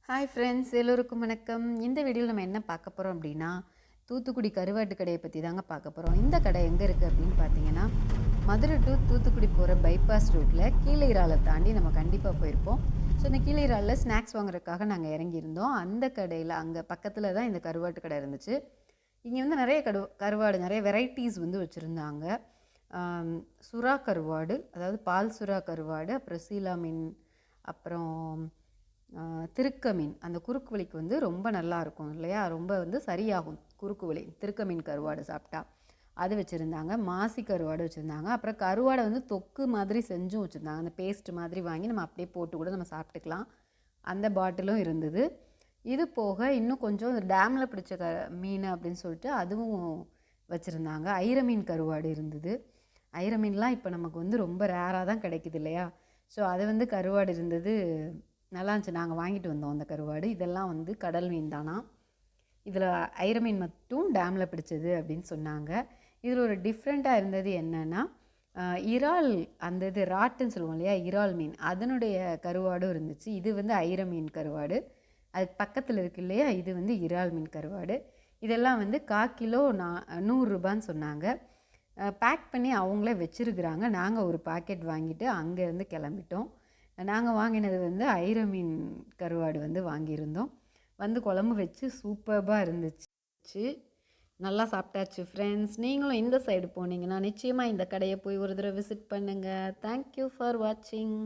Hi friends, எல்லோருக்கும் வணக்கம். இந்த வீடியோவில் நம்ம என்ன பார்க்க போகிறோம் அப்படின்னா, தூத்துக்குடி கருவாட்டு கடையை பற்றி தாங்க பார்க்க போகிறோம். இந்த கடை எங்கே இருக்குது அப்படின்னு பார்த்தீங்கன்னா, மதுரை டு தூத்துக்குடி போகிற பைபாஸ் ரோட்டில் கீழைராலை தாண்டி நம்ம கண்டிப்பாக போயிருப்போம். ஸோ இந்த கீழைராலில் ஸ்நாக்ஸ் வாங்குறதுக்காக நாங்கள் இறங்கியிருந்தோம். அந்த கடையில் அங்கே பக்கத்தில் தான் இந்த கருவாட்டு கடை இருந்துச்சு. இங்கே வந்து நிறைய கருவாடு நிறைய வெரைட்டிஸ் வந்து வச்சுருந்தாங்க. சுறா கருவாடு, அதாவது பால் சுறா கருவாடு, அப்புறம் சீலா மீன், அப்புறம் திருக்க மீன். அந்த குறுக்கு வலிக்கு வந்து ரொம்ப நல்லாயிருக்கும் இல்லையா, ரொம்ப வந்து சரியாகும் குறுக்கு வலி. திருக்க மீன் கருவாடு சாப்பிட்டா அது வச்சுருந்தாங்க. மாசி கருவாடு வச்சுருந்தாங்க. அப்புறம் கருவாடை வந்து தொக்கு மாதிரி செஞ்சும் வச்சுருந்தாங்க. அந்த பேஸ்ட் மாதிரி வாங்கி நம்ம அப்படியே போட்டு கூட நம்ம சாப்பிட்டுக்கலாம். அந்த பாட்டிலும் இருந்தது. இது போக இன்னும் கொஞ்சம் டேமில் பிடிச்ச மீன் அப்படின்னு சொல்லிட்டு அதுவும் வச்சுருந்தாங்க. ஐர மீன் கருவாடு இருந்தது. ஐர மீன்லாம் இப்போ நமக்கு வந்து ரொம்ப ரேராக தான் கிடைக்குது இல்லையா. ஸோ அது வந்து கருவாடு இருந்தது, நல்லா இருந்துச்சு. நாங்கள் வாங்கிட்டு வந்தோம் அந்த கருவாடு. இதெல்லாம் வந்து கடல் மீன் தானா. இதில் ஐர மீன் மட்டும் டேமில் பிடிச்சது அப்படின்னு சொன்னாங்க. இதில் ஒரு டிஃப்ரெண்ட்டாக இருந்தது என்னென்னா, இறால், அந்த இது ராட்டுன்னு சொல்லுவோம் இல்லையா, இறால் மீன், அதனுடைய கருவாடும் இருந்துச்சு. இது வந்து ஐர மீன் கருவாடு. அதுக்கு பக்கத்தில் இருக்கு இல்லையா, இது வந்து இறால் மீன் கருவாடு. இதெல்லாம் வந்து 1/4 கிலோ 100 ரூபான்னு சொன்னாங்க. பேக் பண்ணி அவங்களே வச்சுருக்குறாங்க. நாங்கள் ஒரு பாக்கெட் வாங்கிட்டு அங்கேருந்து கிளம்பிட்டோம். நாங்கள் வாங்கினது வந்து ஐர மீன் கருவாடு வந்து வாங்கியிருந்தோம். வந்து குழம்பு வச்சு சூப்பர்பாக இருந்துச்சு. நல்லா சாப்பிட்டாச்சு ஃப்ரெண்ட்ஸ். நீங்களும் இந்த சைடு போனீங்கன்னா நிச்சயமாக இந்த கடையை போய் ஒரு தடவை விசிட் பண்ணுங்கள். தேங்க்யூ ஃபார் வாட்சிங்.